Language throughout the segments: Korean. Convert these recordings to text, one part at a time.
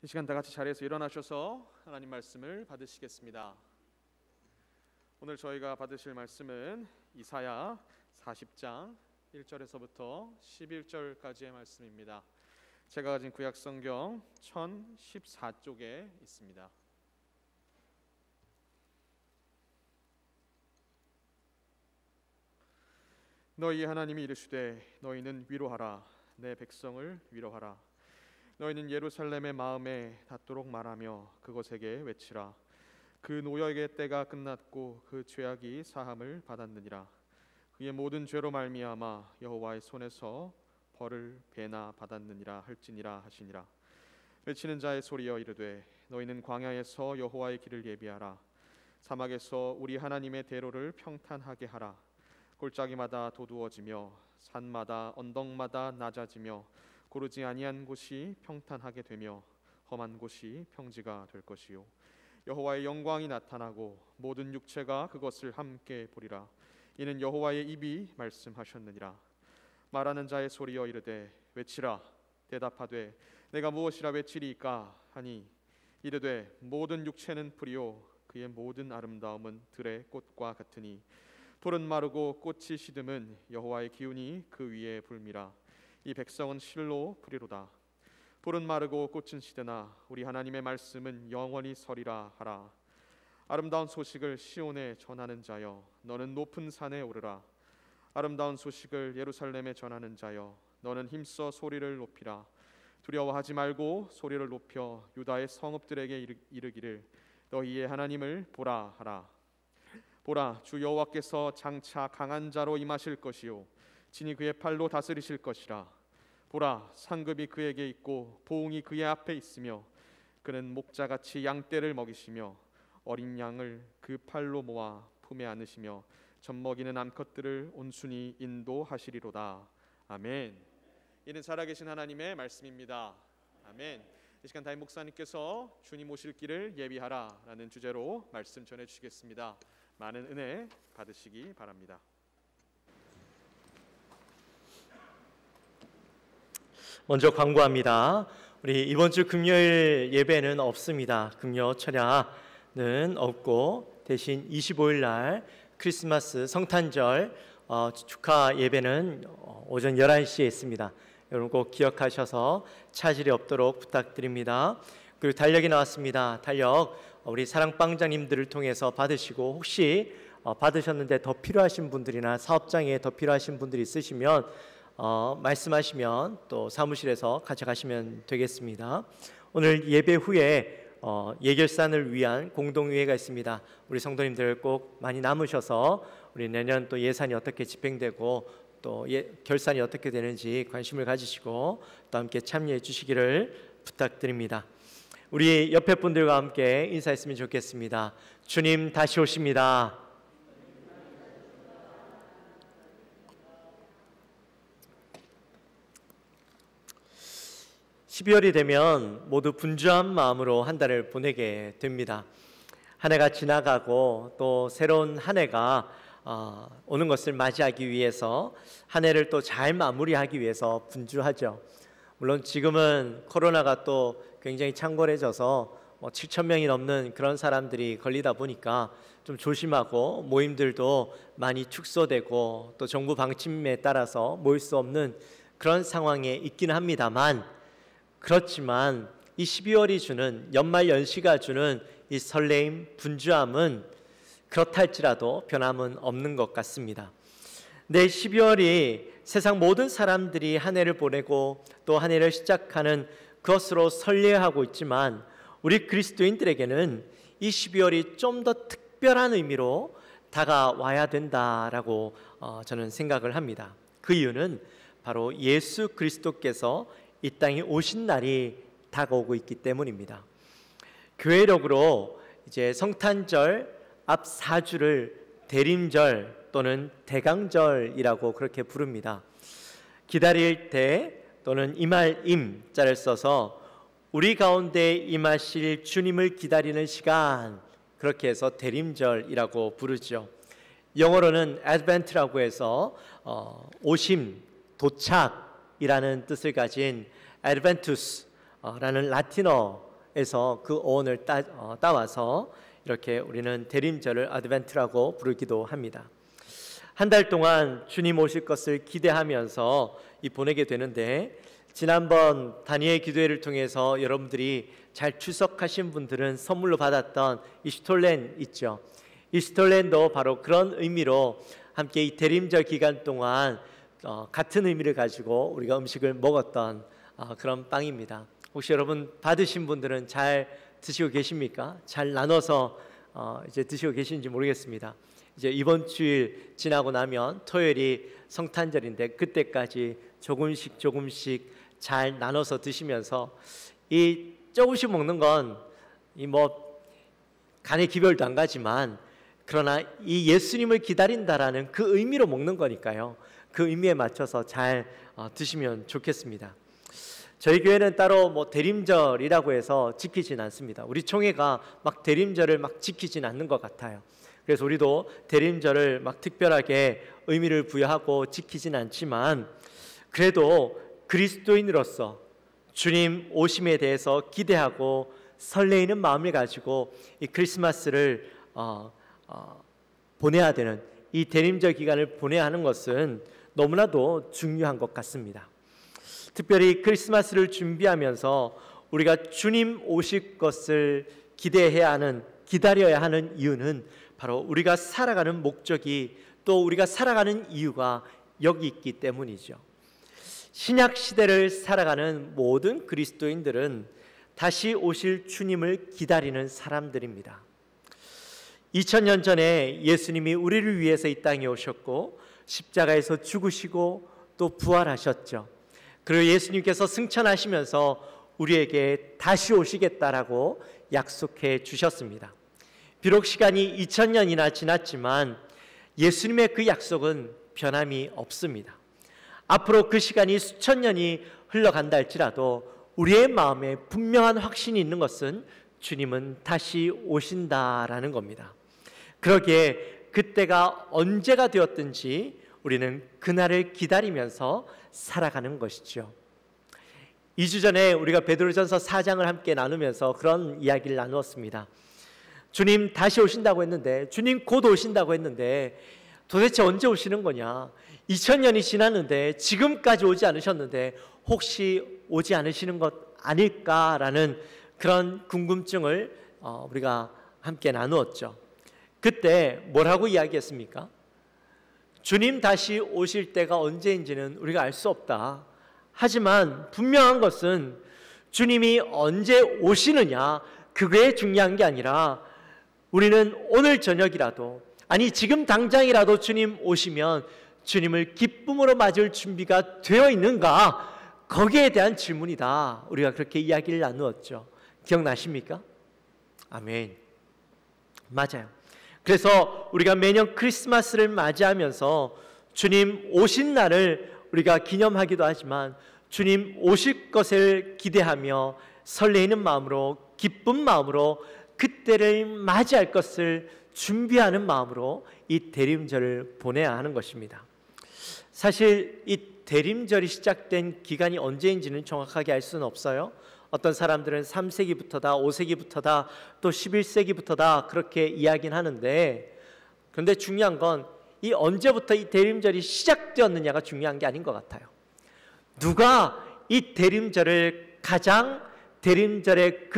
이 시간 다 같이 자리에서 일어나셔서 하나님 말씀을 받으시겠습니다. 오늘 저희가 받으실 말씀은 이사야 40장 1절에서부터 11절까지의 말씀입니다. 제가 가진 구약 성경 1014쪽에 있습니다. 너희 하나님이 이르시되 너희는 위로하라. 내 백성을 위로하라. 너희는 예루살렘의 마음에 닿도록 말하며 그곳에게 외치라. 그 노역의 때가 끝났고 그 죄악이 사함을 받았느니라. 그의 모든 죄로 말미암아 여호와의 손에서 벌을 배나 받았느니라 할지니라 하시니라. 외치는 자의 소리여 이르되 너희는 광야에서 여호와의 길을 예비하라. 사막에서 우리 하나님의 대로를 평탄하게 하라. 골짜기마다 도두어지며 산마다 언덕마다 낮아지며 고르지 아니한 곳이 평탄하게 되며 험한 곳이 평지가 될 것이요 여호와의 영광이 나타나고 모든 육체가 그것을 함께 보리라. 이는 여호와의 입이 말씀하셨느니라. 말하는 자의 소리여 이르되 외치라. 대답하되 내가 무엇이라 외치리이까 하니 이르되 모든 육체는 풀이요 그의 모든 아름다움은 들의 꽃과 같으니 돌은 마르고 꽃이 시듬은 여호와의 기운이 그 위에 불미라. 이 백성은 실로 풀이로다. 돌은 마르고 꽃은 시드나 우리 하나님의 말씀은 영원히 서리라 하라. 아름다운 소식을 시온에 전하는 자여 너는 높은 산에 오르라. 아름다운 소식을 예루살렘에 전하는 자여 너는 힘써 소리를 높이라. 두려워하지 말고 소리를 높여 유다의 성읍들에게 이르기를 너희의 하나님을 보라 하라. 보라, 주 여호와께서 장차 강한 자로 임하실 것이요 진이 그의 팔로 다스리실 것이라. 보라, 상급이 그에게 있고 보응이 그의 앞에 있으며 그는 목자같이 양떼를 먹이시며 어린 양을 그 팔로 모아 품에 안으시며 젖먹이는 암컷들을 온순히 인도하시리로다. 아멘. 이는 살아계신 하나님의 말씀입니다. 아멘. 이 시간 담임 목사님께서 주님 오실 길을 예비하라 라는 주제로 말씀 전해주시겠습니다. 많은 은혜 받으시기 바랍니다. 먼저 광고합니다. 우리 이번 주 금요일 예배는 없습니다. 금요 철야는 없고 대신 25일 날 크리스마스 성탄절 축하 예배는 오전 11시에 있습니다. 여러분 꼭 기억하셔서 차질이 없도록 부탁드립니다. 그리고 달력이 나왔습니다. 달력 우리 사랑방장님들을 통해서 받으시고 혹시 받으셨는데 더 필요하신 분들이나 사업장에 더 필요하신 분들이 있으시면 말씀하시면 또 사무실에서 가져가시면 되겠습니다. 오늘 예배 후에 예결산을 위한 공동회의가 있습니다. 우리 성도님들 꼭 많이 남으셔서 우리 내년 또 예산이 어떻게 집행되고 또 결산이 어떻게 되는지 관심을 가지시고 또 함께 참여해 주시기를 부탁드립니다. 우리 옆에 분들과 함께 인사했으면 좋겠습니다. 주님 다시 오십니다. 12월이 되면 모두 분주한 마음으로 한 달을 보내게 됩니다. 한 해가 지나가고 또 새로운 한 해가 오는 것을 맞이하기 위해서 한 해를 또 잘 마무리하기 위해서 분주하죠. 물론 지금은 코로나가 또 굉장히 창궐해져서 7천 명이 넘는 그런 사람들이 걸리다 보니까 좀 조심하고 모임들도 많이 축소되고 또 정부 방침에 따라서 모일 수 없는 그런 상황에 있기는 합니다만, 그렇지만 이 12월이 주는 연말 연시가 주는 이 설레임, 분주함은 그렇다 할지라도 변함은 없는 것 같습니다. 내 12월이 세상 모든 사람들이 한 해를 보내고 또 한 해를 시작하는 그것으로 설레하고 있지만 우리 그리스도인들에게는 이 12월이 좀 더 특별한 의미로 다가와야 된다라고 저는 생각을 합니다. 그 이유는 바로 예수 그리스도께서 이 땅에 오신 날이 다가오고 있기 때문입니다. 교회력으로 이제 성탄절 앞 4주를 대림절 또는 대강절이라고 그렇게 부릅니다. 기다릴 때 또는 임할 임자를 써서 우리 가운데 임하실 주님을 기다리는 시간, 그렇게 해서 대림절이라고 부르죠. 영어로는 advent라고 해서 오심, 도착이라는 뜻을 가진 adventus라는 라틴어 어원에서 그 어원을 따와서 이렇게 우리는 대림절을 아드벤트라고 부르기도 합니다. 한 달 동안 주님 오실 것을 기대하면서 보내게 되는데, 지난번 다니엘 기도회를 통해서 여러분들이 잘 출석하신 분들은 선물로 받았던 이 슈톨렌 있죠. 이 슈톨렌도 바로 그런 의미로 함께 이 대림절 기간 동안 같은 의미를 가지고 우리가 음식을 먹었던 그런 빵입니다. 혹시 여러분 받으신 분들은 잘 드시고 계십니까? 잘 나눠서 이제 드시고 계신지 모르겠습니다. 이제 이번 주일 지나고 나면 토요일이 성탄절인데, 그때까지 조금씩 잘 나눠서 드시면서, 이 조금씩 먹는 건 간의 기별도 안 가지만, 그러나 이 예수님을 기다린다라는 그 의미로 먹는 거니까요. 그 의미에 맞춰서 잘 드시면 좋겠습니다. 저희 교회는 따로 대림절이라고 해서 지키진 않습니다. 우리 총회가 막 대림절을 막 지키진 않는 것 같아요. 그래서 우리도 대림절을 막 특별하게 의미를 부여하고 지키진 않지만, 그래도 그리스도인으로서 주님 오심에 대해서 기대하고 설레이는 마음을 가지고 이 크리스마스를 보내야 되는, 이 대림절 기간을 보내야 하는 것은 너무나도 중요한 것 같습니다. 특별히 크리스마스를 준비하면서 우리가 주님 오실 것을 기다려야 하는 이유는 바로 우리가 살아가는 목적이, 또 우리가 살아가는 이유가 여기 있기 때문이죠. 신약 시대를 살아가는 모든 그리스도인들은 다시 오실 주님을 기다리는 사람들입니다. 2000년 전에 예수님이 우리를 위해서 이 땅에 오셨고 십자가에서 죽으시고 또 부활하셨죠. 그리고 예수님께서 승천하시면서 우리에게 다시 오시겠다라고 약속해 주셨습니다. 비록 시간이 2000년이나 지났지만 예수님의 그 약속은 변함이 없습니다. 앞으로 그 시간이 수천 년이 흘러간다 할지라도 우리의 마음에 분명한 확신이 있는 것은 주님은 다시 오신다라는 겁니다. 그러기에 그때가 언제가 되었든지 우리는 그날을 기다리면서 살아가는 것이죠. 2주 전에 우리가 베드로전서 4장을 함께 나누면서 그런 이야기를 나누었습니다. 주님 다시 오신다고 했는데, 주님 곧 오신다고 했는데 도대체 언제 오시는 거냐? 2000년이 지났는데 지금까지 오지 않으셨는데 혹시 오지 않으시는 것 아닐까라는 그런 궁금증을 우리가 함께 나누었죠. 그때 뭐라고 이야기했습니까? 주님 다시 오실 때가 언제인지는 우리가 알 수 없다. 하지만 분명한 것은 주님이 언제 오시느냐, 그게 중요한 게 아니라 우리는 오늘 저녁이라도, 아니 지금 당장이라도 주님 오시면 주님을 기쁨으로 맞을 준비가 되어 있는가, 거기에 대한 질문이다. 우리가 그렇게 이야기를 나누었죠. 기억나십니까? 아멘. 맞아요. 그래서 우리가 매년 크리스마스를 맞이하면서 주님 오신 날을 우리가 기념하기도 하지만, 주님 오실 것을 기대하며 설레이는 마음으로, 기쁜 마음으로 그때를 맞이할 것을 준비하는 마음으로 이 대림절을 보내야 하는 것입니다. 사실 이 대림절이 시작된 기간이 언제인지는 정확하게 알 수는 없어요. 어떤 사람들은 3세기부터다, 5세기부터다, 또 11세기부터다 그렇게 이야기는 하는데, 그런데 중요한 건 이 언제부터 이 대림절이 시작되었느냐가 중요한 게 아닌 것 같아요. 누가 이 대림절을 가장 대림절의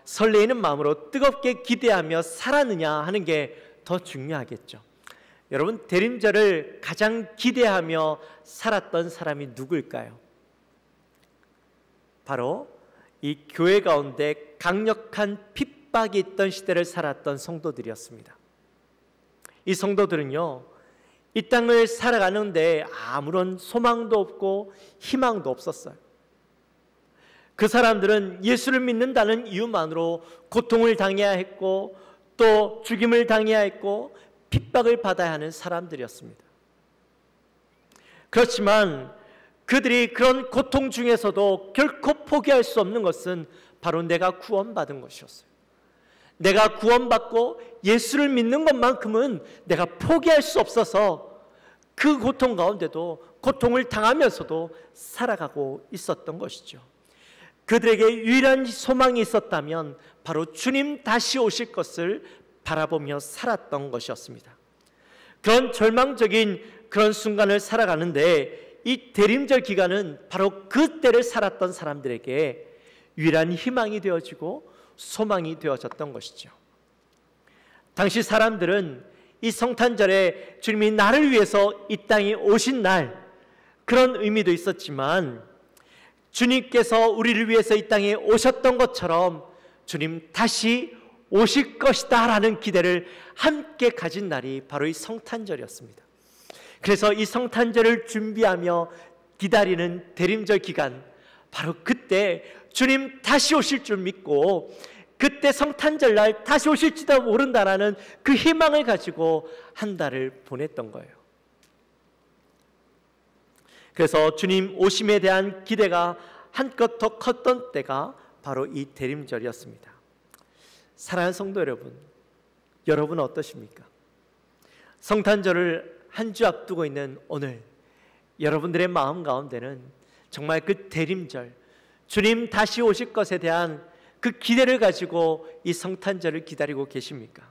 설레이는 마음으로 뜨겁게 기대하며 살았느냐 하는 게 더 중요하겠죠. 여러분, 대림절을 가장 기대하며 살았던 사람이 누구일까요? 바로 이 교회 가운데 강력한 핍박이 있던 시대를 살았던 성도들이었습니다. 이 성도들은요, 이 땅을 살아가는데 아무런 소망도 없고 희망도 없었어요. 그 사람들은 예수를 믿는다는 이유만으로 고통을 당해야 했고, 또 죽임을 당해야 했고, 핍박을 받아야 하는 사람들이었습니다. 그렇지만 그들이 그런 고통 중에서도 결코 포기할 수 없는 것은 바로 내가 구원받은 것이었어요. 내가 구원받고 예수를 믿는 것만큼은 내가 포기할 수 없어서 그 고통 가운데도 고통을 당하면서도 살아가고 있었던 것이죠. 그들에게 유일한 소망이 있었다면 바로 주님 다시 오실 것을 바라보며 살았던 것이었습니다. 그런 절망적인 그런 순간을 살아가는데 이 대림절 기간은 바로 그 때를 살았던 사람들에게 유일한 희망이 되어지고 소망이 되어졌던 것이죠. 당시 사람들은 이 성탄절에 주님이 나를 위해서 이 땅에 오신 날, 그런 의미도 있었지만 주님께서 우리를 위해서 이 땅에 오셨던 것처럼 주님 다시 오실 것이다 라는 기대를 함께 가진 날이 바로 이 성탄절이었습니다. 그래서 이 성탄절을 준비하며 기다리는 대림절 기간, 바로 그때 주님 다시 오실 줄 믿고 그때 성탄절 날 다시 오실지도 모른다라는 그 희망을 가지고 한 달을 보냈던 거예요. 그래서 주님 오심에 대한 기대가 한껏 더 컸던 때가 바로 이 대림절이었습니다. 사랑하는 성도 여러분, 여러분 어떠십니까? 성탄절을 한 주 앞두고 있는 오늘, 여러분들의 마음 가운데는 정말 그 대림절, 주님 다시 오실 것에 대한 그 기대를 가지고 이 성탄절을 기다리고 계십니까?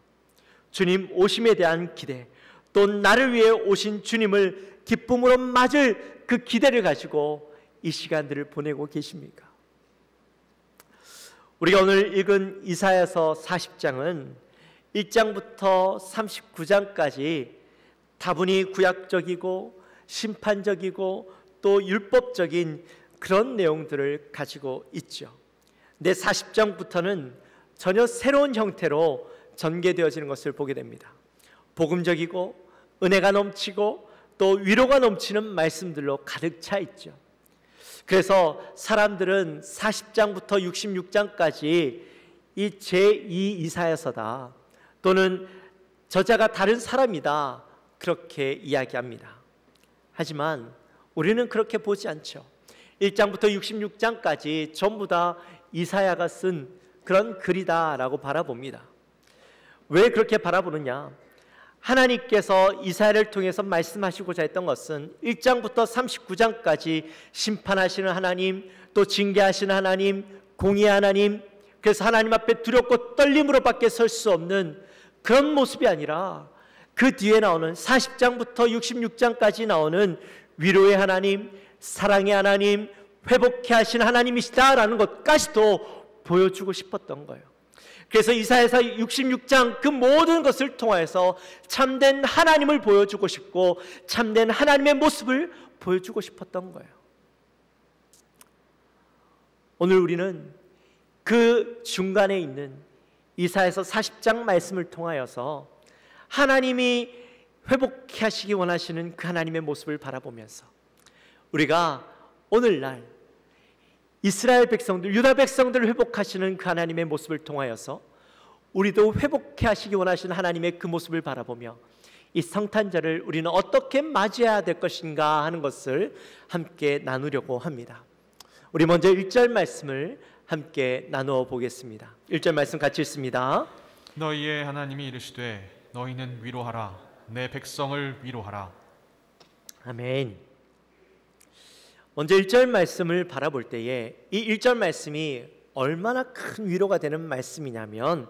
주님 오심에 대한 기대, 또 나를 위해 오신 주님을 기쁨으로 맞을 그 기대를 가지고 이 시간들을 보내고 계십니까? 우리가 오늘 읽은 이사야서 40장은 1장부터 39장까지 다분히 구약적이고 심판적이고 또 율법적인 그런 내용들을 가지고 있죠. 근데 40장부터는 전혀 새로운 형태로 전개되어지는 것을 보게 됩니다. 복음적이고 은혜가 넘치고 또 위로가 넘치는 말씀들로 가득 차 있죠. 그래서 사람들은 40장부터 66장까지 이 제2 이사야서다, 또는 저자가 다른 사람이다, 그렇게 이야기합니다. 하지만 우리는 그렇게 보지 않죠. 1장부터 66장까지 전부 다 이사야가 쓴 그런 글이다라고 바라봅니다. 왜 그렇게 바라보느냐? 하나님께서 이사야를 통해서 말씀하시고자 했던 것은 1장부터 39장까지 심판하시는 하나님, 또 징계하시는 하나님, 공의의 하나님, 그래서 하나님 앞에 두렵고 떨림으로 밖에 설 수 없는 그런 모습이 아니라 그 뒤에 나오는 40장부터 66장까지 나오는 위로의 하나님, 사랑의 하나님, 회복케 하신 하나님이시다라는 것까지도 보여주고 싶었던 거예요. 그래서 이사야서 66장 그 모든 것을 통해서 참된 하나님을 보여주고 싶고 참된 하나님의 모습을 보여주고 싶었던 거예요. 오늘 우리는 그 중간에 있는 이사야서 40장 말씀을 통하여서 하나님이 회복케 하시기 원하시는 그 하나님의 모습을 바라보면서 우리가 오늘날 이스라엘 백성들, 유다 백성들을 회복하시는 그 하나님의 모습을 통하여서 우리도 회복케 하시기 원하시는 하나님의 그 모습을 바라보며 이 성탄절을 우리는 어떻게 맞이해야 될 것인가 하는 것을 함께 나누려고 합니다. 우리 먼저 1절 말씀을 함께 나누어 보겠습니다. 1절 말씀 같이 읽습니다. 너희의 하나님이 이르시되 너희는 위로하라, 내 백성을 위로하라. 아멘. 먼저 1절 말씀을 바라볼 때에 이 1절 말씀이 얼마나 큰 위로가 되는 말씀이냐면,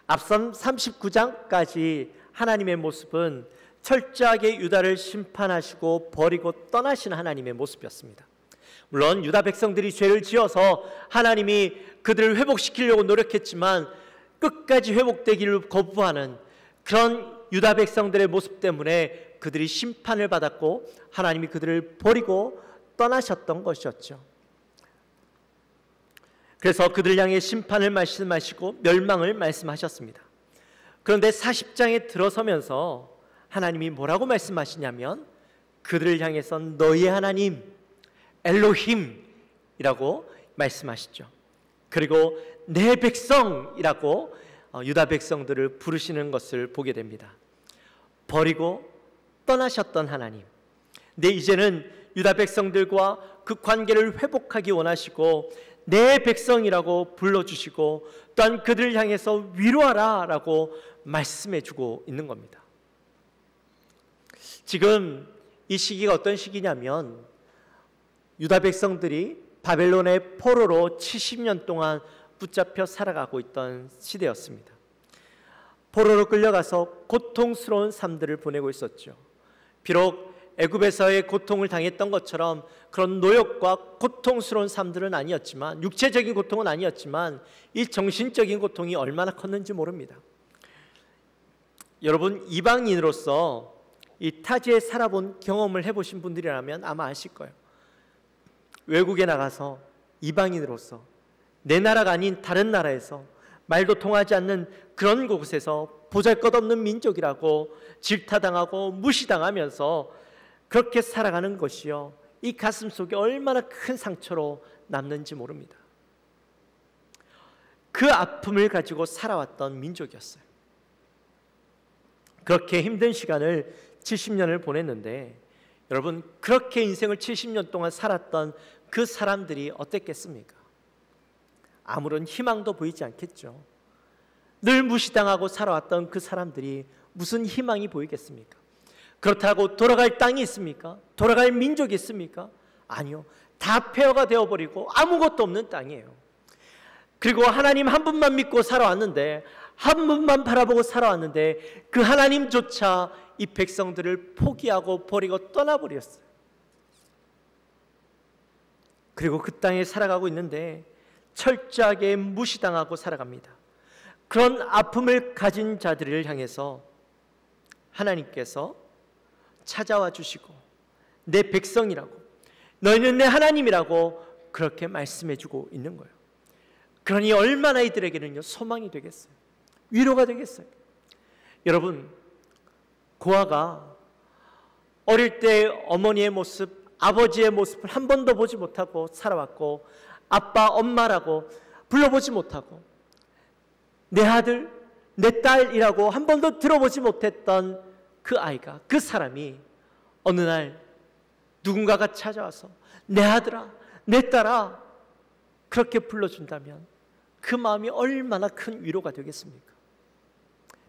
앞선 39장까지 하나님의 모습은 철저하게 유다를 심판하시고 버리고 떠나신 하나님의 모습이었습니다. 물론 유다 백성들이 죄를 지어서 하나님이 그들을 회복시키려고 노력했지만 끝까지 회복되기를 거부하는 그런 유다 백성들의 모습 때문에 그들이 심판을 받았고 하나님이 그들을 버리고 떠나셨던 것이었죠. 그래서 그들 향해 심판을 말씀하시고 멸망을 말씀하셨습니다. 그런데 40장에 들어서면서 하나님이 뭐라고 말씀하시냐면 그들을 향해서 너희의 하나님 엘로힘이라고 말씀하시죠. 그리고 내 백성이라고 유다 백성들을 부르시는 것을 보게 됩니다. 버리고 떠나셨던 하나님, 근데 이제는 유다 백성들과 그 관계를 회복하기 원하시고 내 백성이라고 불러주시고 또한 그들을 향해서 위로하라 라고 말씀해주고 있는 겁니다. 지금 이 시기가 어떤 시기냐면 유다 백성들이 바벨론의 포로로 70년 동안 붙잡혀 살아가고 있던 시대였습니다. 포로로 끌려가서 고통스러운 삶들을 보내고 있었죠. 비록 애굽에서의 고통을 당했던 것처럼 그런 노역과 고통스러운 삶들은 아니었지만, 육체적인 고통은 아니었지만 이 정신적인 고통이 얼마나 컸는지 모릅니다. 여러분, 이방인으로서 이 타지에 살아본 경험을 해보신 분들이라면 아마 아실 거예요. 외국에 나가서 이방인으로서 내 나라가 아닌 다른 나라에서 말도 통하지 않는 그런 곳에서 보잘것없는 민족이라고 질타당하고 무시당하면서 그렇게 살아가는 것이요, 이 가슴 속에 얼마나 큰 상처로 남는지 모릅니다. 그 아픔을 가지고 살아왔던 민족이었어요. 그렇게 힘든 시간을 70년을 보냈는데, 여러분, 그렇게 인생을 70년 동안 살았던 그 사람들이 어땠겠습니까? 아무런 희망도 보이지 않겠죠. 늘 무시당하고 살아왔던 그 사람들이 무슨 희망이 보이겠습니까? 그렇다고 돌아갈 땅이 있습니까? 돌아갈 민족이 있습니까? 아니요. 다 폐허가 되어버리고 아무것도 없는 땅이에요. 그리고 하나님 한 분만 믿고 살아왔는데, 한 분만 바라보고 살아왔는데 그 하나님조차 이 백성들을 포기하고 버리고 떠나버렸어요. 그리고 그 땅에 살아가고 있는데 철저하게 무시당하고 살아갑니다. 그런 아픔을 가진 자들을 향해서 하나님께서 찾아와 주시고 내 백성이라고, 너희는 내 하나님이라고 그렇게 말씀해 주고 있는 거예요. 그러니 얼마나 이들에게는요 소망이 되겠어요. 위로가 되겠어요. 여러분, 고아가 어릴 때 어머니의 모습, 아버지의 모습을 한 번도 보지 못하고 살아왔고, 아빠, 엄마라고 불러보지 못하고, 내 아들, 내 딸이라고 한 번도 들어보지 못했던 그 아이가, 그 사람이 어느 날 누군가가 찾아와서 내 아들아, 내 딸아 그렇게 불러준다면 그 마음이 얼마나 큰 위로가 되겠습니까?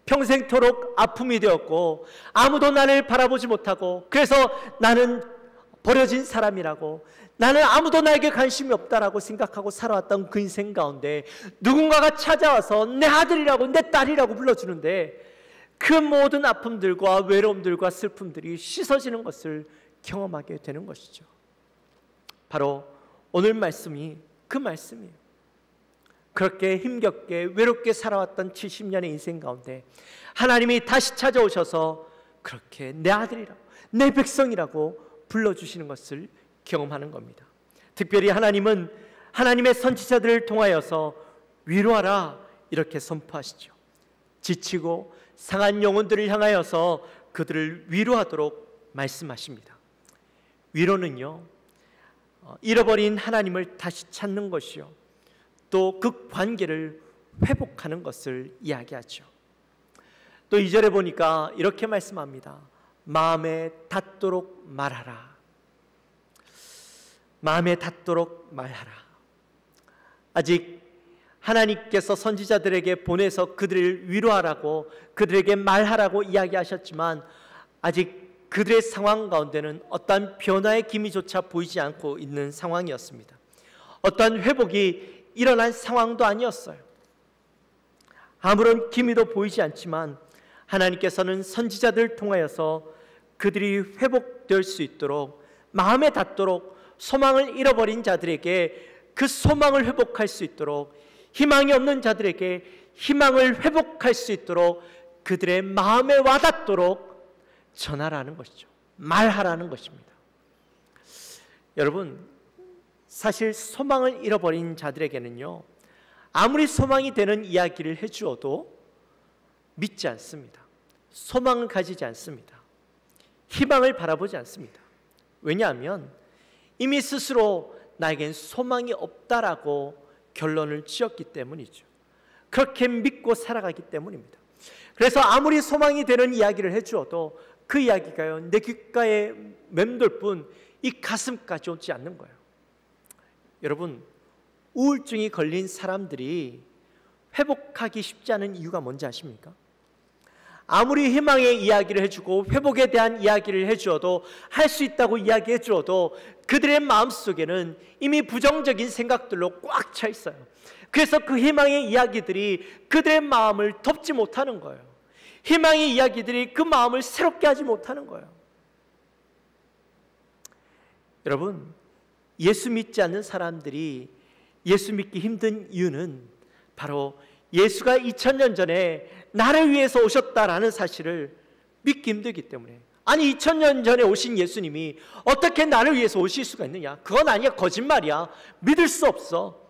평생토록 아픔이 되었고 아무도 나를 바라보지 못하고, 그래서 나는 버려진 사람이라고, 나는 아무도 나에게 관심이 없다라고 생각하고 살아왔던 그 인생 가운데 누군가가 찾아와서 내 아들이라고 내 딸이라고 불러주는데 그 모든 아픔들과 외로움들과 슬픔들이 씻어지는 것을 경험하게 되는 것이죠. 바로 오늘 말씀이 그 말씀이에요. 그렇게 힘겹게 외롭게 살아왔던 70년의 인생 가운데 하나님이 다시 찾아오셔서 그렇게 내 아들이라고 내 백성이라고 불러주시는 것을 경험하는 겁니다. 특별히 하나님은 하나님의 선지자들을 통하여서 위로하라 이렇게 선포하시죠. 지치고 상한 영혼들을 향하여서 그들을 위로하도록 말씀하십니다. 위로는요, 잃어버린 하나님을 다시 찾는 것이요, 또 그 관계를 회복하는 것을 이야기하죠. 또 2절에 보니까 이렇게 말씀합니다. 마음에 닿도록 말하라. 마음에 닿도록 말하라. 아직 하나님께서 선지자들에게 보내서 그들을 위로하라고, 그들에게 말하라고 이야기하셨지만 아직 그들의 상황 가운데는 어떠한 변화의 기미조차 보이지 않고 있는 상황이었습니다. 어떠한 회복이 일어난 상황도 아니었어요. 아무런 기미도 보이지 않지만 하나님께서는 선지자들을 통하여서 그들이 회복될 수 있도록, 마음에 닿도록 소망을 잃어버린 자들에게 그 소망을 회복할 수 있도록, 희망이 없는 자들에게 희망을 회복할 수 있도록 그들의 마음에 와닿도록 전하라는 것이죠. 말하라는 것입니다. 여러분, 사실 소망을 잃어버린 자들에게는요, 아무리 소망이 되는 이야기를 해주어도 믿지 않습니다. 소망을 가지지 않습니다. 희망을 바라보지 않습니다. 왜냐하면 이미 스스로 나에겐 소망이 없다라고 결론을 지었기 때문이죠. 그렇게 믿고 살아가기 때문입니다. 그래서 아무리 소망이 되는 이야기를 해주어도 그 이야기가요, 내 귓가에 맴돌 뿐 이 가슴까지 오지 않는 거예요. 여러분, 우울증이 걸린 사람들이 회복하기 쉽지 않은 이유가 뭔지 아십니까? 아무리 희망의 이야기를 해주고 회복에 대한 이야기를 해주어도, 할 수 있다고 이야기해 주어도 그들의 마음속에는 이미 부정적인 생각들로 꽉 차 있어요. 그래서 그 희망의 이야기들이 그들의 마음을 덮지 못하는 거예요. 희망의 이야기들이 그 마음을 새롭게 하지 못하는 거예요. 여러분, 예수 믿지 않는 사람들이 예수 믿기 힘든 이유는 바로 예수가 2000년 전에 나를 위해서 오셨다라는 사실을 믿기 힘들기 때문에. 아니, 2000년 전에 오신 예수님이 어떻게 나를 위해서 오실 수가 있느냐? 그건 아니야, 거짓말이야. 믿을 수 없어.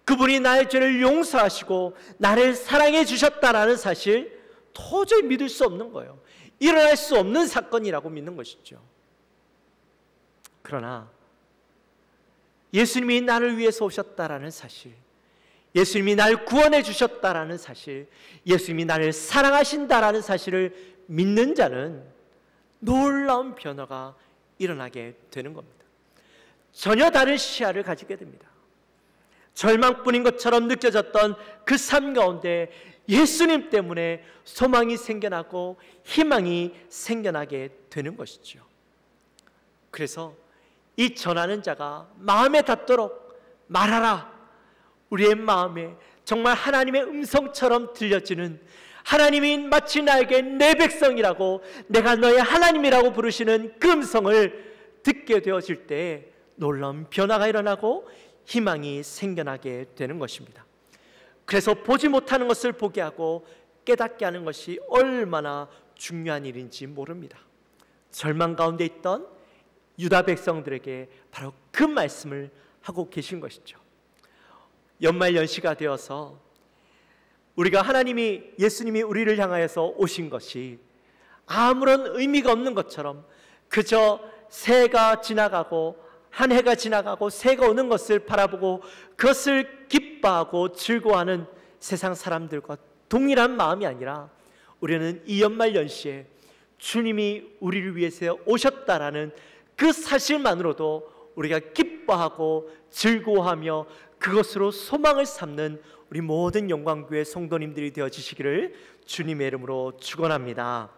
그분이 나의 죄를 용서하시고 나를 사랑해 주셨다라는 사실 도저히 믿을 수 없는 거예요. 일어날 수 없는 사건이라고 믿는 것이죠. 그러나 예수님이 나를 위해서 오셨다라는 사실, 예수님이 나를 구원해 주셨다라는 사실, 예수님이 나를 사랑하신다라는 사실을 믿는 자는 놀라운 변화가 일어나게 되는 겁니다. 전혀 다른 시야를 가지게 됩니다. 절망뿐인 것처럼 느껴졌던 그 삶 가운데 예수님 때문에 소망이 생겨나고 희망이 생겨나게 되는 것이죠. 그래서 이 전하는 자가 마음에 닿도록 말하라. 우리의 마음에 정말 하나님의 음성처럼 들려지는, 하나님이 마치 나에게 내 백성이라고, 내가 너의 하나님이라고 부르시는 그 음성을 듣게 되어질 때 놀라운 변화가 일어나고 희망이 생겨나게 되는 것입니다. 그래서 보지 못하는 것을 보게 하고 깨닫게 하는 것이 얼마나 중요한 일인지 모릅니다. 절망 가운데 있던 유다 백성들에게 바로 그 말씀을 하고 계신 것이죠. 연말 연시가 되어서 우리가 예수님이 우리를 향하여서 오신 것이 아무런 의미가 없는 것처럼 그저 새해가 지나가고 한 해가 지나가고 새해가 오는 것을 바라보고 그것을 기뻐하고 즐거워하는 세상 사람들과 동일한 마음이 아니라, 우리는 이 연말 연시에 주님이 우리를 위해서 오셨다라는 그 사실만으로도 우리가 기뻐하고 즐거워하며 그것으로 소망을 삼는 우리 모든 영광교회 성도님들이 되어지시기를 주님의 이름으로 축원합니다.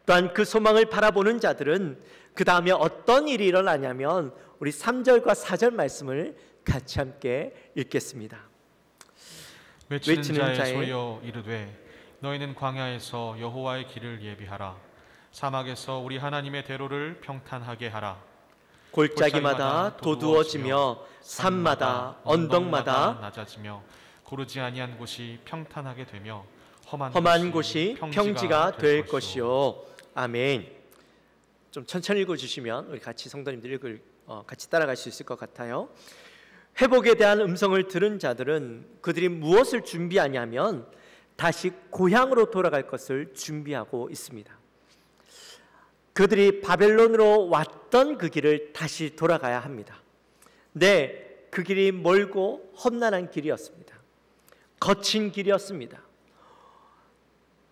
또한 그 소망을 바라보는 자들은 그 다음에 어떤 일이 일어나냐면, 우리 3절과 4절 말씀을 같이 함께 읽겠습니다. 외치는 자의 소리여 이르되 너희는 광야에서 여호와의 길을 예비하라. 사막에서 우리 하나님의 대로를 평탄하게 하라. 골짜기마다 도두어지며 산마다 언덕마다 낮아지며 고르지 아니한 곳이 평탄하게 되며 험한 곳이 평지가 될 것이요. 아멘. 좀 천천히 읽어주시면 우리 같이 성도님들 같이 따라갈 수 있을 것 같아요. 회복에 대한 음성을 들은 자들은 그들이 무엇을 준비하냐면 다시 고향으로 돌아갈 것을 준비하고 있습니다. 그들이 바벨론으로 왔던 그 길을 다시 돌아가야 합니다. 네, 그 길이 멀고 험난한 길이었습니다. 거친 길이었습니다.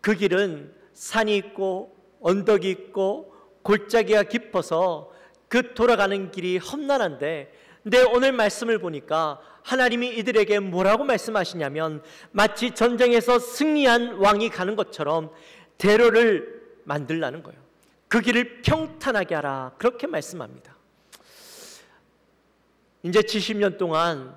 그 길은 산이 있고 언덕이 있고 골짜기가 깊어서 그 돌아가는 길이 험난한데, 근데 오늘 말씀을 보니까 하나님이 이들에게 뭐라고 말씀하시냐면, 마치 전쟁에서 승리한 왕이 가는 것처럼 대로를 만들라는 거예요. 그 길을 평탄하게 하라, 그렇게 말씀합니다. 이제 70년 동안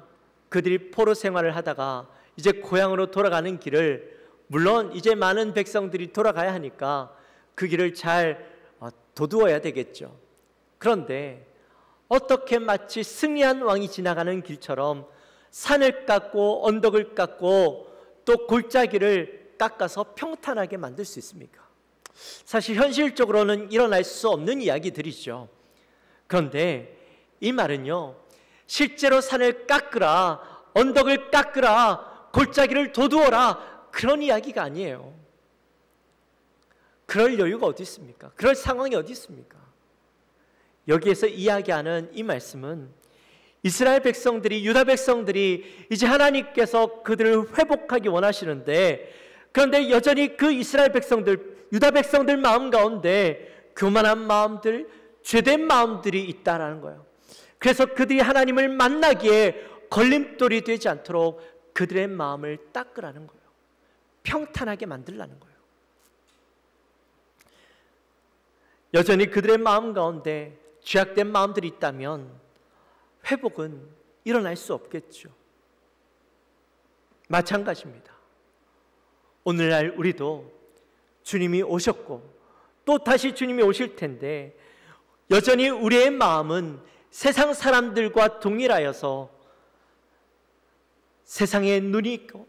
그들이 포로 생활을 하다가 이제 고향으로 돌아가는 길을, 물론 이제 많은 백성들이 돌아가야 하니까 그 길을 잘 도두어야 되겠죠. 그런데 어떻게 마치 승리한 왕이 지나가는 길처럼 산을 깎고 언덕을 깎고 또 골짜기를 깎아서 평탄하게 만들 수 있습니까? 사실 현실적으로는 일어날 수 없는 이야기들이죠. 그런데 이 말은요, 실제로 산을 깎으라, 언덕을 깎으라, 골짜기를 도두어라, 그런 이야기가 아니에요. 그럴 여유가 어디 있습니까? 그럴 상황이 어디 있습니까? 여기에서 이야기하는 이 말씀은 이스라엘 백성들이, 유다 백성들이 이제 하나님께서 그들을 회복하기 원하시는데, 그런데 여전히 그 이스라엘 백성들, 유다 백성들 마음 가운데 교만한 마음들, 죄된 마음들이 있다라는 거예요. 그래서 그들이 하나님을 만나기에 걸림돌이 되지 않도록 그들의 마음을 닦으라는 거예요. 평탄하게 만들라는 거예요. 여전히 그들의 마음 가운데 죄악된 마음들이 있다면 회복은 일어날 수 없겠죠. 마찬가지입니다. 오늘날 우리도 주님이 오셨고 또 다시 주님이 오실 텐데 여전히 우리의 마음은 세상 사람들과 동일하여서 세상에 눈이 있고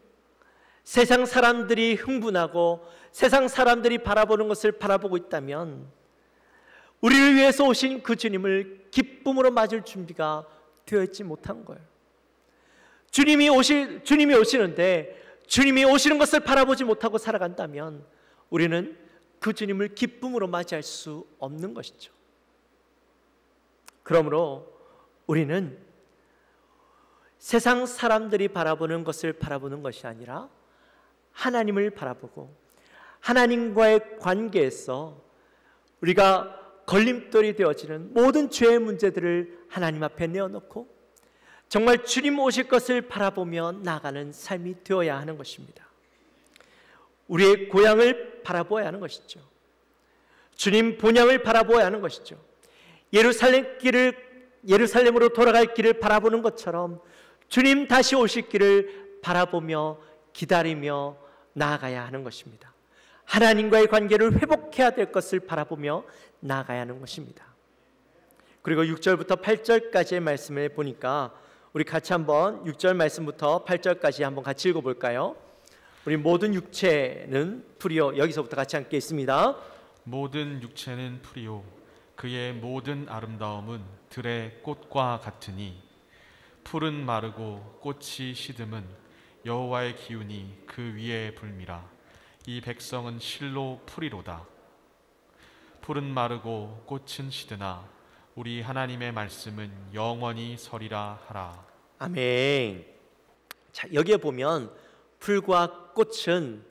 세상 사람들이 흥분하고 세상 사람들이 바라보는 것을 바라보고 있다면 우리를 위해서 오신 그 주님을 기쁨으로 맞을 준비가 되어 있지 못한 거예요. 주님이 오시는데 주님이 오시는 것을 바라보지 못하고 살아간다면 우리는 그 주님을 기쁨으로 맞이할 수 없는 것이죠. 그러므로 우리는 세상 사람들이 바라보는 것을 바라보는 것이 아니라 하나님을 바라보고 하나님과의 관계에서 우리가 걸림돌이 되어지는 모든 죄의 문제들을 하나님 앞에 내어놓고 정말 주님 오실 것을 바라보며 나아가는 삶이 되어야 하는 것입니다. 우리의 고향을 바라보아야 하는 것이죠. 주님 본향을 바라보아야 하는 것이죠. 예루살렘으로 돌아갈 길을 바라보는 것처럼 주님 다시 오실 길을 바라보며 기다리며 나아가야 하는 것입니다. 하나님과의 관계를 회복해야 될 것을 바라보며 나아가야 하는 것입니다. 그리고 6절부터 8절까지의 말씀을 보니까 우리 같이 한번 6절 말씀부터 8절까지 한번 같이 읽어볼까요? 우리 모든 육체는 풀이요. 여기서부터 같이 함께 있습니다. 모든 육체는 풀이요 그의 모든 아름다움은 들의 꽃과 같으니 풀은 마르고 꽃이 시듬은 여호와의 기운이 그 위에 불미라. 이 백성은 실로 풀이로다. 풀은 마르고 꽃은 시드나 우리 하나님의 말씀은 영원히 서리라 하라. 아멘. 자, 여기에 보면 풀과 꽃은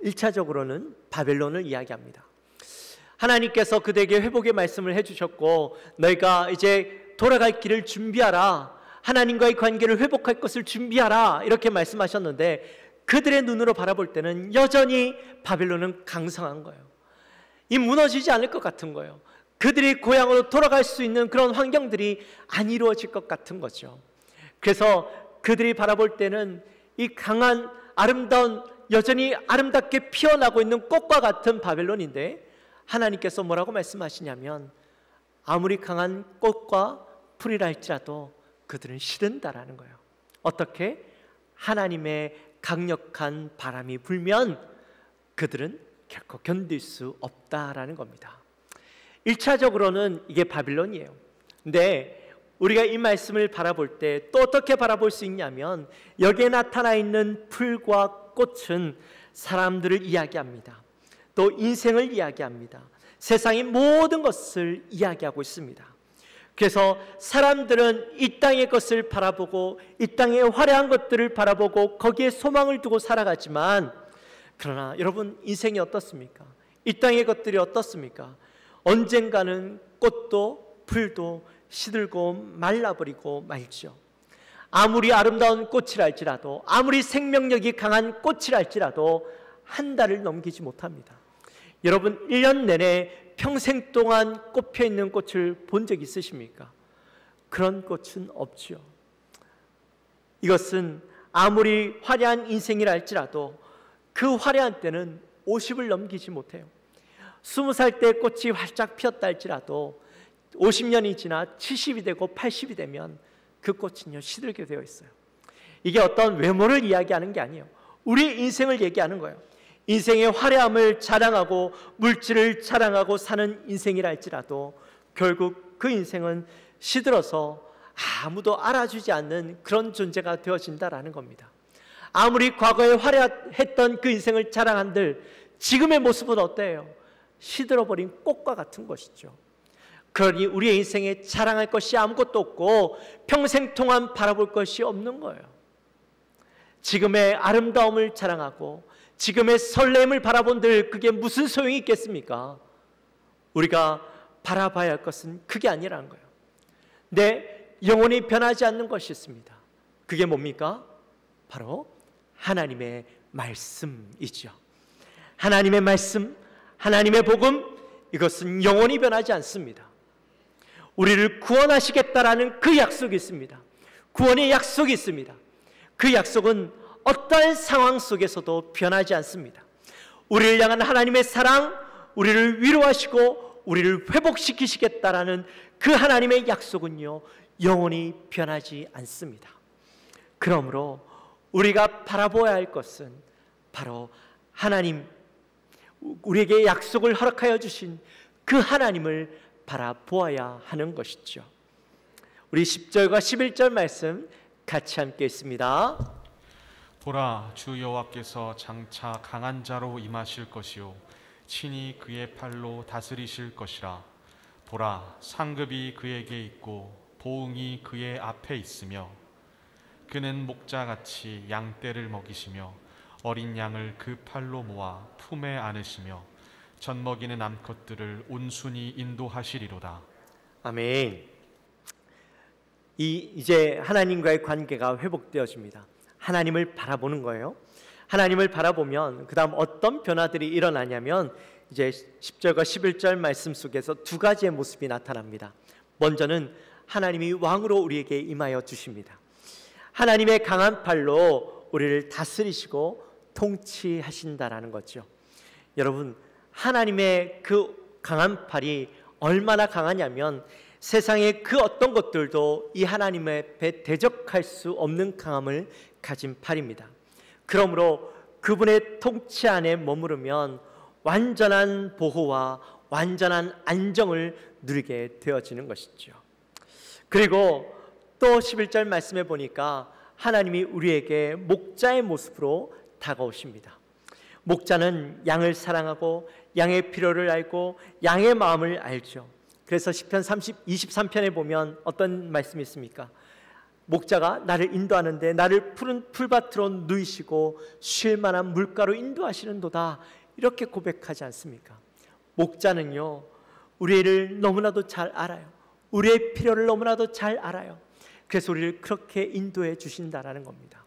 1차적으로는 바벨론을 이야기합니다. 하나님께서 그들에게 회복의 말씀을 해주셨고 너희가 이제 돌아갈 길을 준비하라, 하나님과의 관계를 회복할 것을 준비하라 이렇게 말씀하셨는데 그들의 눈으로 바라볼 때는 여전히 바벨론은 강성한 거예요. 이 무너지지 않을 것 같은 거예요. 그들이 고향으로 돌아갈 수 있는 그런 환경들이 안 이루어질 것 같은 거죠. 그래서 그들이 바라볼 때는 이 강한 아름다운 여전히 아름답게 피어나고 있는 꽃과 같은 바벨론인데 하나님께서 뭐라고 말씀하시냐면 아무리 강한 꽃과 풀이라 할지라도 그들은 시든다라는 거예요. 어떻게? 하나님의 강력한 바람이 불면 그들은 결코 견딜 수 없다라는 겁니다. 1차적으로는 이게 바빌론이에요. 근데 우리가 이 말씀을 바라볼 때 또 어떻게 바라볼 수 있냐면 여기에 나타나 있는 풀과 꽃은 사람들을 이야기합니다. 또 인생을 이야기합니다. 세상의 모든 것을 이야기하고 있습니다. 그래서 사람들은 이 땅의 것을 바라보고 이 땅의 화려한 것들을 바라보고 거기에 소망을 두고 살아가지만 그러나 여러분 인생이 어떻습니까? 이 땅의 것들이 어떻습니까? 언젠가는 꽃도 풀도 시들고 말라버리고 말죠. 아무리 아름다운 꽃이라 할지라도 아무리 생명력이 강한 꽃이라 할지라도 한 달을 넘기지 못합니다. 여러분 1년 내내 평생 동안 꽃 있는 꽃을 본 적 있으십니까? 그런 꽃은 없죠. 이것은 아무리 화려한 인생이라 할지라도 그 화려한 때는 50을 넘기지 못해요. 20살 때 꽃이 활짝 피었다 할지라도 50년이 지나 70이 되고 80이 되면 그 꽃은요 시들게 되어 있어요. 이게 어떤 외모를 이야기하는 게 아니에요. 우리 인생을 얘기하는 거예요. 인생의 화려함을 자랑하고 물질을 자랑하고 사는 인생이라 할지라도 결국 그 인생은 시들어서 아무도 알아주지 않는 그런 존재가 되어진다라는 겁니다. 아무리 과거에 화려했던 그 인생을 자랑한들 지금의 모습은 어때요? 시들어버린 꽃과 같은 것이죠. 그러니 우리의 인생에 자랑할 것이 아무것도 없고 평생 동안 바라볼 것이 없는 거예요. 지금의 아름다움을 자랑하고 지금의 설렘을 바라본들 그게 무슨 소용이 있겠습니까? 우리가 바라봐야 할 것은 그게 아니라는 거예요. 내 영혼이 변하지 않는 것이 있습니다. 그게 뭡니까? 바로 하나님의 말씀이죠. 하나님의 말씀, 하나님의 복음, 이것은 영원히 변하지 않습니다. 우리를 구원하시겠다라는 그 약속이 있습니다. 구원의 약속이 있습니다. 그 약속은 어떠한 상황 속에서도 변하지 않습니다. 우리를 향한 하나님의 사랑, 우리를 위로하시고 우리를 회복시키시겠다라는 그 하나님의 약속은요, 영원히 변하지 않습니다. 그러므로 우리가 바라보아야 할 것은 바로 하나님, 우리에게 약속을 허락하여 주신 그 하나님을 바라보아야 하는 것이죠. 우리 10절과 11절 말씀 같이 함께 있습니다. 보라, 주 여호와께서 장차 강한 자로 임하실 것이요 친히 그의 팔로 다스리실 것이라. 보라, 상급이 그에게 있고 보응이 그의 앞에 있으며 그는 목자같이 양떼를 먹이시며 어린 양을 그 팔로 모아 품에 안으시며 젖먹이는 암컷들을 온순히 인도하시리로다. 아멘. 이제 하나님과의 관계가 회복되어집니다. 하나님을 바라보는 거예요. 하나님을 바라보면 그 다음 어떤 변화들이 일어나냐면 이제 10절과 11절 말씀 속에서 두 가지의 모습이 나타납니다. 먼저는 하나님이 왕으로 우리에게 임하여 주십니다. 하나님의 강한 팔로 우리를 다스리시고 통치하신다라는 거죠. 여러분, 하나님의 그 강한 팔이 얼마나 강하냐면 세상의 그 어떤 것들도 이 하나님의 앞에 대적할 수 없는 강함을 가진 팔입니다. 그러므로 그분의 통치 안에 머무르면 완전한 보호와 완전한 안정을 누리게 되어지는 것이죠. 그리고 또 11절 말씀에 보니까 하나님이 우리에게 목자의 모습으로 다가오십니다. 목자는 양을 사랑하고 양의 필요를 알고 양의 마음을 알죠. 그래서 시편 23편에 보면 어떤 말씀이 있습니까? 목자가 나를 인도하는데 나를 푸른 풀밭으로 누이시고 쉴 만한 물가로 인도하시는도다, 이렇게 고백하지 않습니까? 목자는요, 우리를 너무나도 잘 알아요. 우리의 필요를 너무나도 잘 알아요. 그래서 우리를 그렇게 인도해 주신다라는 겁니다.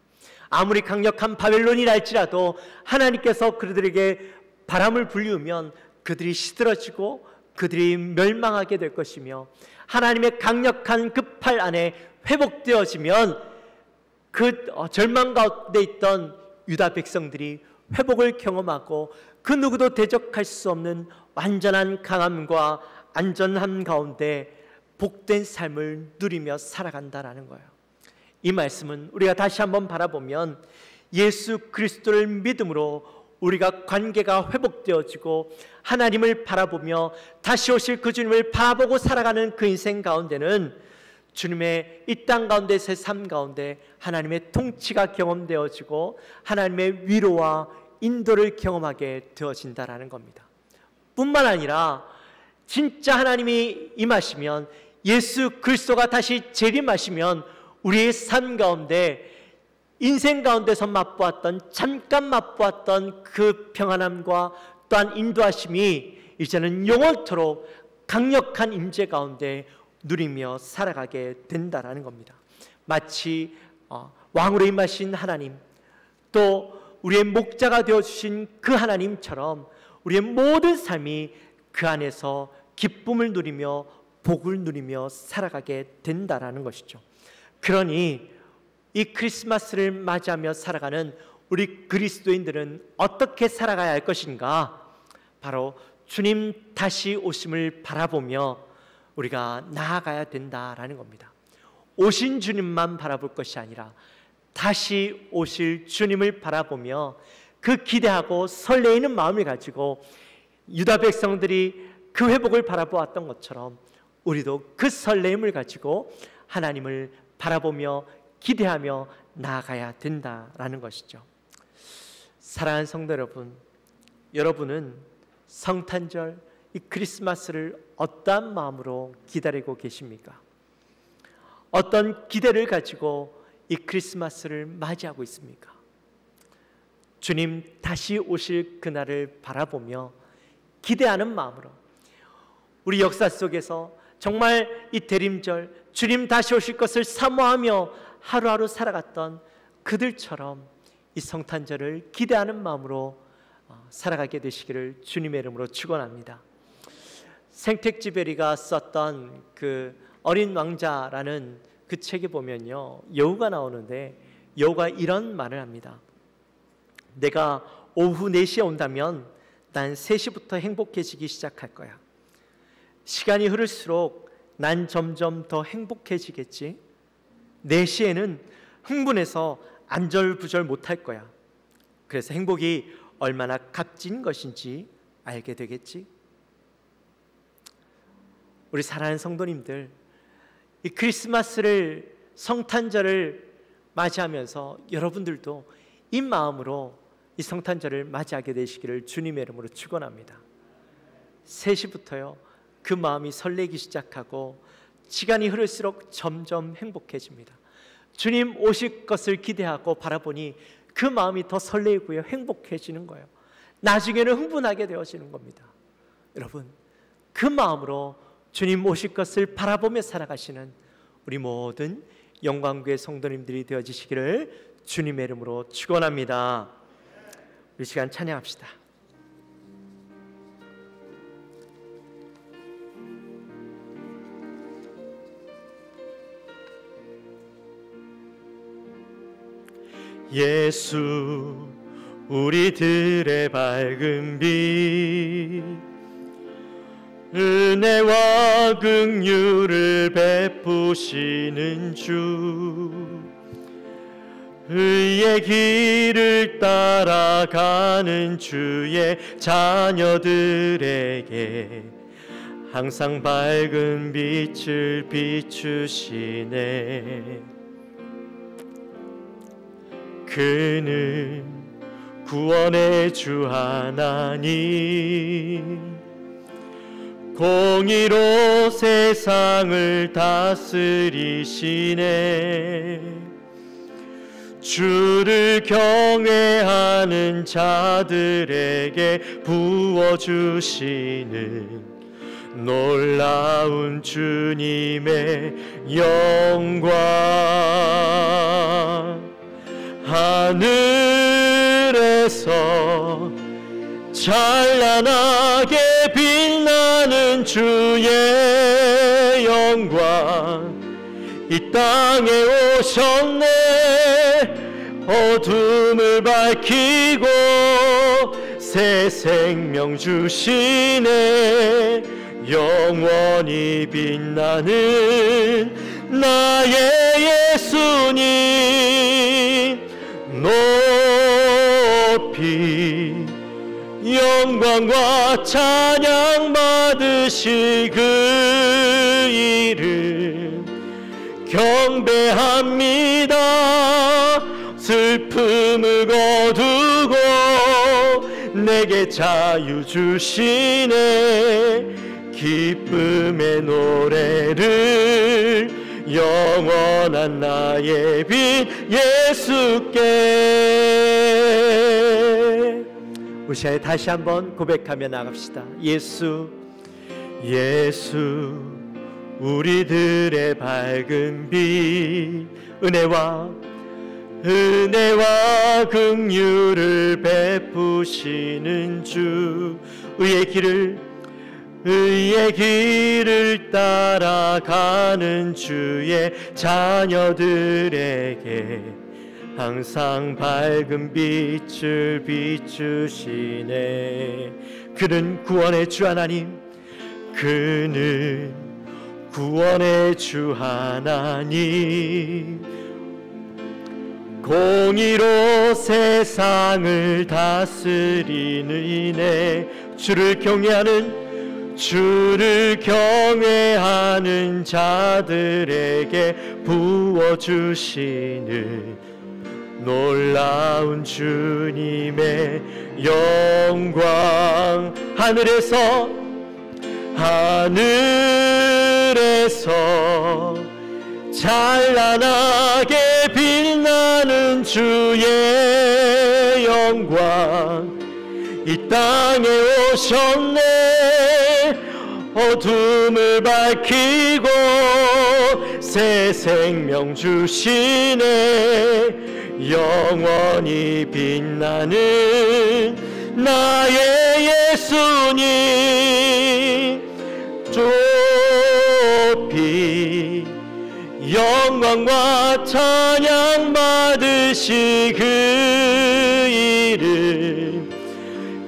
아무리 강력한 바벨론이 날지라도 하나님께서 그들에게 바람을 불리우면 그들이 시들어지고 그들이 멸망하게 될 것이며, 하나님의 강력한 그 팔 안에 회복되어지면 그 절망 가운데 있던 유다 백성들이 회복을 경험하고 그 누구도 대적할 수 없는 완전한 강함과 안전함 가운데 복된 삶을 누리며 살아간다라는 거예요. 이 말씀은 우리가 다시 한번 바라보면 예수 그리스도를 믿음으로 우리가 관계가 회복되어지고 하나님을 바라보며 다시 오실 그 주님을 바라보고 살아가는 그 인생 가운데는 주님의 이 땅 가운데서의 삶 가운데 하나님의 통치가 경험되어지고 하나님의 위로와 인도를 경험하게 되어진다라는 겁니다. 뿐만 아니라 진짜 하나님이 임하시면, 예수 그리스도가 다시 재림하시면 우리의 삶 가운데, 인생 가운데서 맛보았던, 잠깐 맛보았던 그 평안함과 또한 인도하심이 이제는 영원토록 강력한 임재 가운데 누리며 살아가게 된다라는 겁니다. 마치 왕으로 임하신 하나님, 또 우리의 목자가 되어주신 그 하나님처럼 우리의 모든 삶이 그 안에서 기쁨을 누리며 복을 누리며 살아가게 된다라는 것이죠. 그러니 이 크리스마스를 맞이하며 살아가는 우리 그리스도인들은 어떻게 살아가야 할 것인가? 바로 주님 다시 오심을 바라보며 우리가 나아가야 된다라는 겁니다. 오신 주님만 바라볼 것이 아니라 다시 오실 주님을 바라보며 그 기대하고 설레이는 마음을 가지고 유다 백성들이 그 회복을 바라보았던 것처럼 우리도 그 설레임을 가지고 하나님을 바라보며 기대하며 나아가야 된다라는 것이죠. 사랑하는 성도 여러분, 여러분은 성탄절, 이 크리스마스를 어떠한 마음으로 기다리고 계십니까? 어떤 기대를 가지고 이 크리스마스를 맞이하고 있습니까? 주님 다시 오실 그날을 바라보며 기대하는 마음으로 우리 역사 속에서 정말 이 대림절, 주님 다시 오실 것을 사모하며 하루하루 살아갔던 그들처럼 이 성탄절을 기대하는 마음으로 살아가게 되시기를 주님의 이름으로 축원합니다. 생텍쥐베리가 썼던 그 어린 왕자라는 그 책에 보면요, 여우가 나오는데 여우가 이런 말을 합니다. 내가 오후 4시에 온다면 난 3시부터 행복해지기 시작할 거야. 시간이 흐를수록 난 점점 더 행복해지겠지. 4시에는 흥분해서 안절부절 못할 거야. 그래서 행복이 얼마나 값진 것인지 알게 되겠지. 우리 사랑하는 성도님들, 이 크리스마스를, 성탄절을 맞이하면서 여러분들도 이 마음으로 이 성탄절을 맞이하게 되시기를 주님의 이름으로 축원합니다. 3시부터요, 그 마음이 설레기 시작하고 시간이 흐를수록 점점 행복해집니다. 주님 오실 것을 기대하고 바라보니 그 마음이 더 설레고요, 행복해지는 거예요. 나중에는 흥분하게 되어지는 겁니다. 여러분, 그 마음으로 주님 오실 것을 바라보며 살아가시는 우리 모든 영광교회 성도님들이 되어지시기를 주님의 이름으로 축원합니다. 이 시간 찬양합시다. 예수 우리들의 밝은 빛, 은혜와 긍휼을 베푸시는 주, 의의 길을 따라가는 주의 자녀들에게 항상 밝은 빛을 비추시네. 그는 구원의 주 하나님, 공의로 세상을 다스리시네. 주를 경외하는 자들에게 부어주시는 놀라운 주님의 영광, 하늘에서 찬란하게 빛나는 주의 영광, 이 땅에 오셨네. 어둠을 밝히고 새 생명 주시네. 영원히 빛나는 나의 예수님, 높이 영광과 찬양 받으실 그 이름 경배합니다. 슬픔을 거두고 내게 자유 주시네. 기쁨의 노래를 영원한 나의 빛 예수께. 우리 시간에 다시 한번 고백하며 나갑시다. 예수, 예수 우리들의 밝은 빛, 은혜와 긍휼을 베푸시는 주, 의의 길을 따라가는 주의 자녀들에게 항상 밝은 빛을 비추시네. 그는 구원의 주 하나님, 그는 구원의 주 하나님, 공의로 세상을 다스리는 이네. 주를 경외하는 자들에게 부어주시는 놀라운 주님의 영광, 하늘에서 찬란하게 빛나는 주의 영광, 이 땅에 오셨네. 어둠을 밝히고 새 생명 주시네. 영원히 빛나는 나의 예수님, 높이 영광과 찬양 받으시 그 이름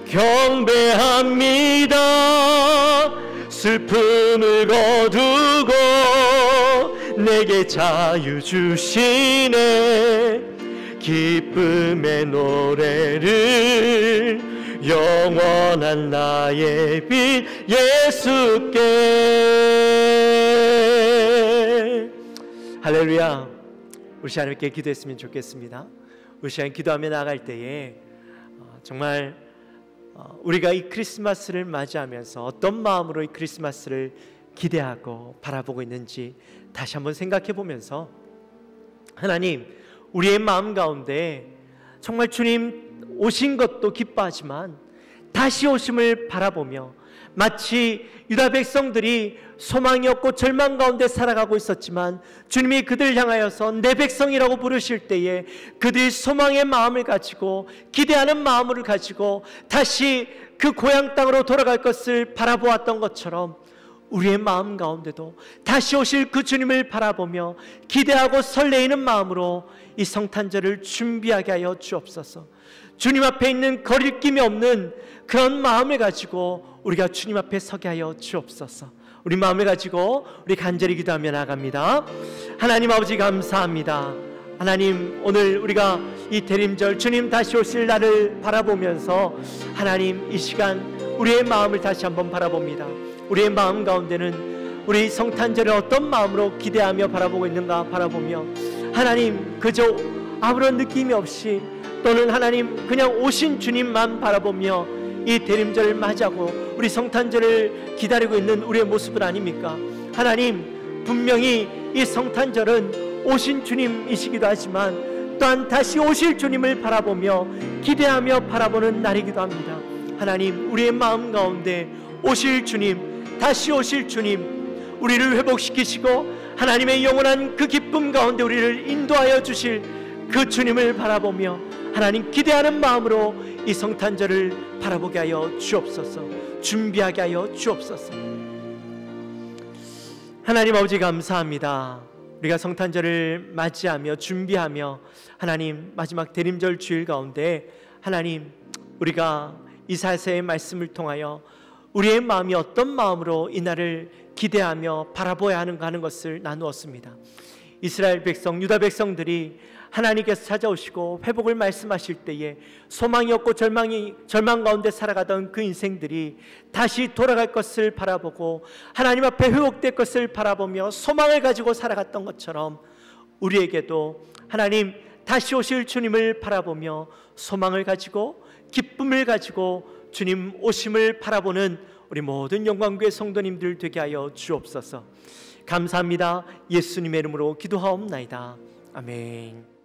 경배합니다. 슬픔을 거두고 내게 자유 주시네. 기쁨의 노래를 영원한 나의 빛 예수께. 할렐루야. 우리 시간 함께 기도했으면 좋겠습니다. 우리 시간 기도하며 나아갈 때에 정말 우리가 이 크리스마스를 맞이하면서 어떤 마음으로 이 크리스마스를 기대하고 바라보고 있는지 다시 한번 생각해 보면서, 하나님, 우리의 마음 가운데 정말 주님 오신 것도 기뻐하지만 다시 오심을 바라보며, 마치 유다 백성들이 소망이 없고 절망 가운데 살아가고 있었지만 주님이 그들을 향하여서 내 백성이라고 부르실 때에 그들이 소망의 마음을 가지고 기대하는 마음을 가지고 다시 그 고향 땅으로 돌아갈 것을 바라보았던 것처럼, 우리의 마음 가운데도 다시 오실 그 주님을 바라보며 기대하고 설레이는 마음으로 이 성탄절을 준비하게 하여 주옵소서. 주님 앞에 있는 거리낌이 없는 그런 마음을 가지고 우리가 주님 앞에 서게 하여 주옵소서. 우리 마음을 가지고 우리 간절히 기도하며 나아갑니다. 하나님 아버지, 감사합니다. 하나님, 오늘 우리가 이 대림절 주님 다시 오실 날을 바라보면서 하나님, 이 시간 우리의 마음을 다시 한번 바라봅니다. 우리의 마음 가운데는 우리 성탄절을 어떤 마음으로 기대하며 바라보고 있는가 바라보며, 하나님, 그저 아무런 느낌이 없이 또는 하나님 그냥 오신 주님만 바라보며 이 대림절을 맞이하고 우리 성탄절을 기다리고 있는 우리의 모습은 아닙니까? 하나님, 분명히 이 성탄절은 오신 주님이시기도 하지만 또한 다시 오실 주님을 바라보며 기대하며 바라보는 날이기도 합니다. 하나님, 우리의 마음 가운데 오실 주님, 다시 오실 주님, 우리를 회복시키시고 하나님의 영원한 그 기쁨 가운데 우리를 인도하여 주실 그 주님을 바라보며 하나님 기대하는 마음으로 이 성탄절을 바라보게 하여 주옵소서. 준비하게 하여 주옵소서. 하나님 아버지, 감사합니다. 우리가 성탄절을 맞이하며 준비하며 하나님 마지막 대림절 주일 가운데 하나님, 우리가 이사야서의 말씀을 통하여 우리의 마음이 어떤 마음으로 이 날을 기대하며 바라보아야 하는가 하는 것을 나누었습니다. 이스라엘 백성, 유다 백성들이 하나님께서 찾아오시고 회복을 말씀하실 때에 소망이 없고 절망 가운데 살아가던 그 인생들이 다시 돌아갈 것을 바라보고 하나님 앞에 회복될 것을 바라보며 소망을 가지고 살아갔던 것처럼, 우리에게도 하나님 다시 오실 주님을 바라보며 소망을 가지고 기쁨을 가지고 주님 오심을 바라보는 우리 모든 영광교회 성도님들 되게 하여 주옵소서. 감사합니다. 예수님의 이름으로 기도하옵나이다. 아멘.